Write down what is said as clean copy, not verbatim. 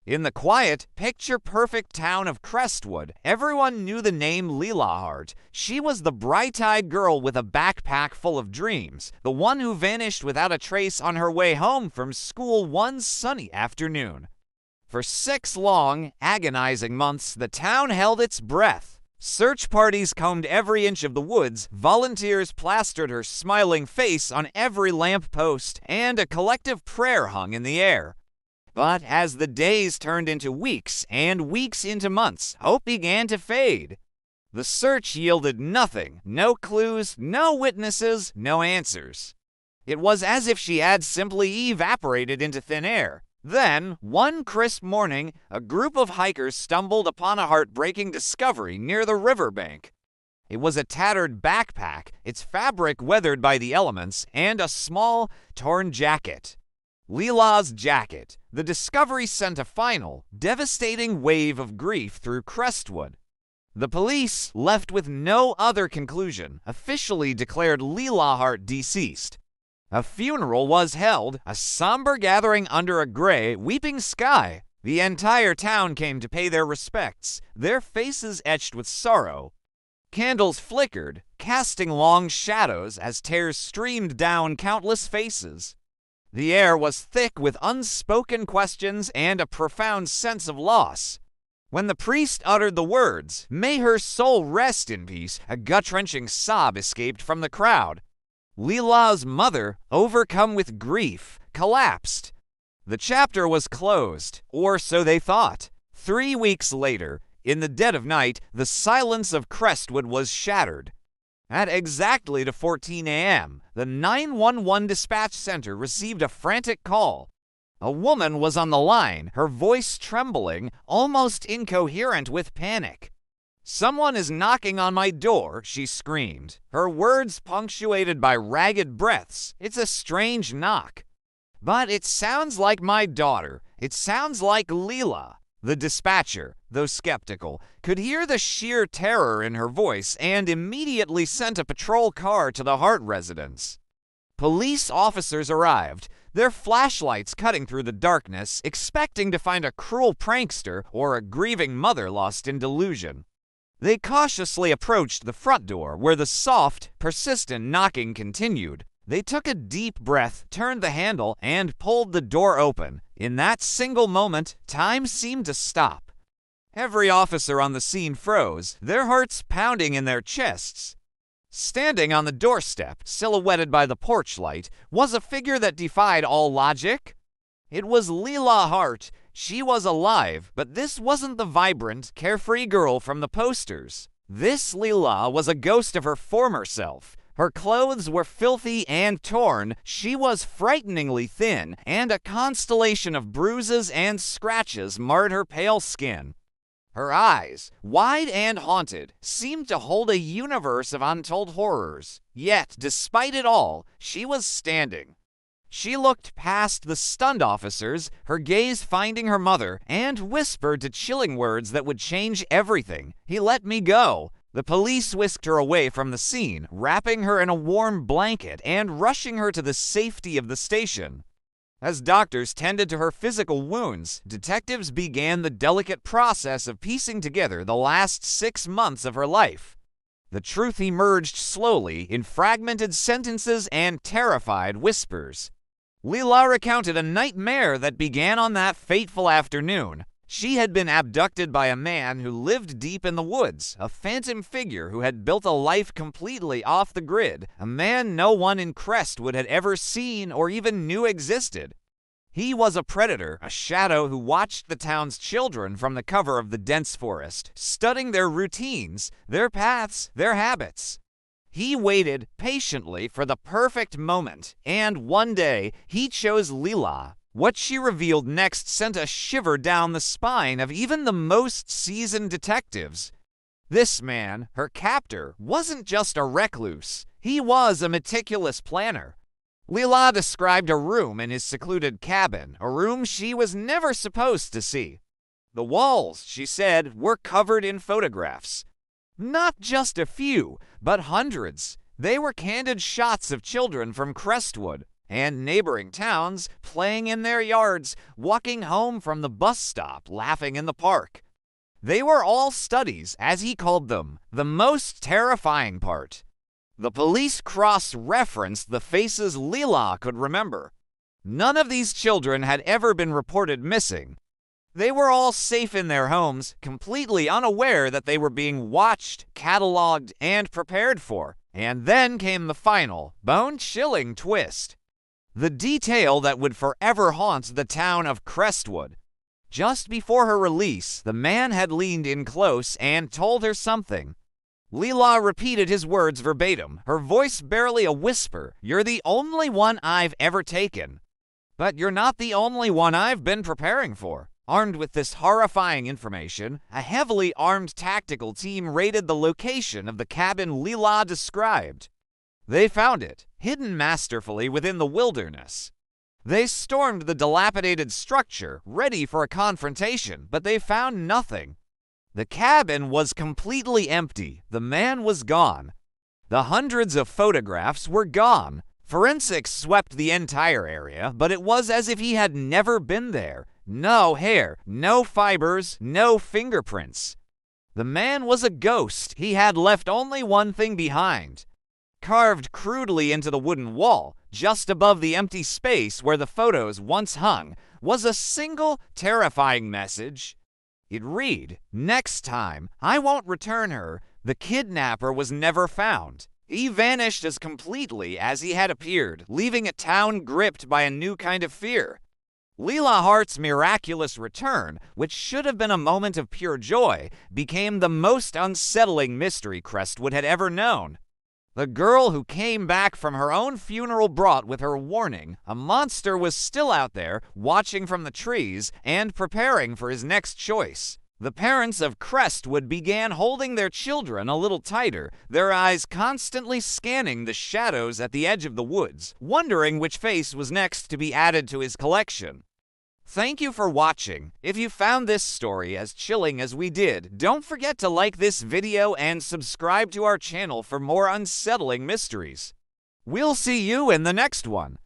In the quiet, picture-perfect town of Crestwood, everyone knew the name Leela Hart. She was the bright-eyed girl with a backpack full of dreams, the one who vanished without a trace on her way home from school one sunny afternoon. For 6 long, agonizing months, the town held its breath. Search parties combed every inch of the woods, volunteers plastered her smiling face on every lamppost, and a collective prayer hung in the air. But as the days turned into weeks and weeks into months, hope began to fade. The search yielded nothing, no clues, no witnesses, no answers. It was as if she had simply evaporated into thin air. Then, one crisp morning, a group of hikers stumbled upon a heartbreaking discovery near the riverbank. It was a tattered backpack, its fabric weathered by the elements, and a small, torn jacket. Leela's jacket. The discovery sent a final, devastating wave of grief through Crestwood. The police, left with no other conclusion, officially declared Leela Hart deceased. A funeral was held, a somber gathering under a gray, weeping sky. The entire town came to pay their respects, their faces etched with sorrow. Candles flickered, casting long shadows as tears streamed down countless faces. The air was thick with unspoken questions and a profound sense of loss. When the priest uttered the words, "May her soul rest in peace," a gut-wrenching sob escaped from the crowd. Leela's mother, overcome with grief, collapsed. The chapter was closed, or so they thought. 3 weeks later, in the dead of night, the silence of Crestwood was shattered. At exactly 14 a.m., the 911 dispatch center received a frantic call. A woman was on the line, her voice trembling, almost incoherent with panic. "Someone is knocking on my door," she screamed, her words punctuated by ragged breaths. "It's a strange knock. But it sounds like my daughter. It sounds like Leela." The dispatcher, though skeptical, could hear the sheer terror in her voice and immediately sent a patrol car to the Hart residence. Police officers arrived, their flashlights cutting through the darkness, expecting to find a cruel prankster or a grieving mother lost in delusion. They cautiously approached the front door, where the soft, persistent knocking continued. They took a deep breath, turned the handle, and pulled the door open. In that single moment, time seemed to stop. Every officer on the scene froze, their hearts pounding in their chests. Standing on the doorstep, silhouetted by the porch light, was a figure that defied all logic. It was Leela Hart. She was alive, but this wasn't the vibrant, carefree girl from the posters. This Leela was a ghost of her former self. Her clothes were filthy and torn, she was frighteningly thin, and a constellation of bruises and scratches marred her pale skin. Her eyes, wide and haunted, seemed to hold a universe of untold horrors. Yet, despite it all, she was standing. She looked past the stunned officers, her gaze finding her mother, and whispered to chilling words that would change everything. "He let me go." The police whisked her away from the scene, wrapping her in a warm blanket and rushing her to the safety of the station. As doctors tended to her physical wounds, detectives began the delicate process of piecing together the last 6 months of her life. The truth emerged slowly in fragmented sentences and terrified whispers. Leela recounted a nightmare that began on that fateful afternoon. She had been abducted by a man who lived deep in the woods, a phantom figure who had built a life completely off the grid, a man no one in Crestwood had ever seen or even knew existed. He was a predator, a shadow who watched the town's children from the cover of the dense forest, studying their routines, their paths, their habits. He waited patiently for the perfect moment, and one day he chose Leela. What she revealed next sent a shiver down the spine of even the most seasoned detectives. This man, her captor, wasn't just a recluse. He was a meticulous planner. Leela described a room in his secluded cabin, a room she was never supposed to see. The walls, she said, were covered in photographs. Not just a few, but hundreds. They were candid shots of children from Crestwood. and neighboring towns playing in their yards, walking home from the bus stop, laughing in the park. They were all studies, as he called them, the most terrifying part. The police cross-referenced the faces Leela could remember. None of these children had ever been reported missing. They were all safe in their homes, completely unaware that they were being watched, cataloged, and prepared for. And then came the final, bone-chilling twist. The detail that would forever haunt the town of Crestwood. Just before her release, the man had leaned in close and told her something. Leela repeated his words verbatim, her voice barely a whisper. "You're the only one I've ever taken. But you're not the only one I've been preparing for." Armed with this horrifying information, a heavily armed tactical team raided the location of the cabin Leela described. They found it, hidden masterfully within the wilderness. They stormed the dilapidated structure, ready for a confrontation, but they found nothing. The cabin was completely empty. The man was gone. The hundreds of photographs were gone. Forensics swept the entire area, but it was as if he had never been there. No hair, no fibers, no fingerprints. The man was a ghost. He had left only one thing behind. Carved crudely into the wooden wall, just above the empty space where the photos once hung, was a single, terrifying message. It read, "Next time, I won't return her. The kidnapper was never found." He vanished as completely as he had appeared, leaving a town gripped by a new kind of fear. Leela Hart's miraculous return, which should have been a moment of pure joy, became the most unsettling mystery Crestwood had ever known. The girl who came back from her own funeral brought with her warning. A monster was still out there, watching from the trees and preparing for his next choice. The parents of Crestwood began holding their children a little tighter, their eyes constantly scanning the shadows at the edge of the woods, wondering which face was next to be added to his collection. Thank you for watching. If you found this story as chilling as we did, don't forget to like this video and subscribe to our channel for more unsettling mysteries. We'll see you in the next one.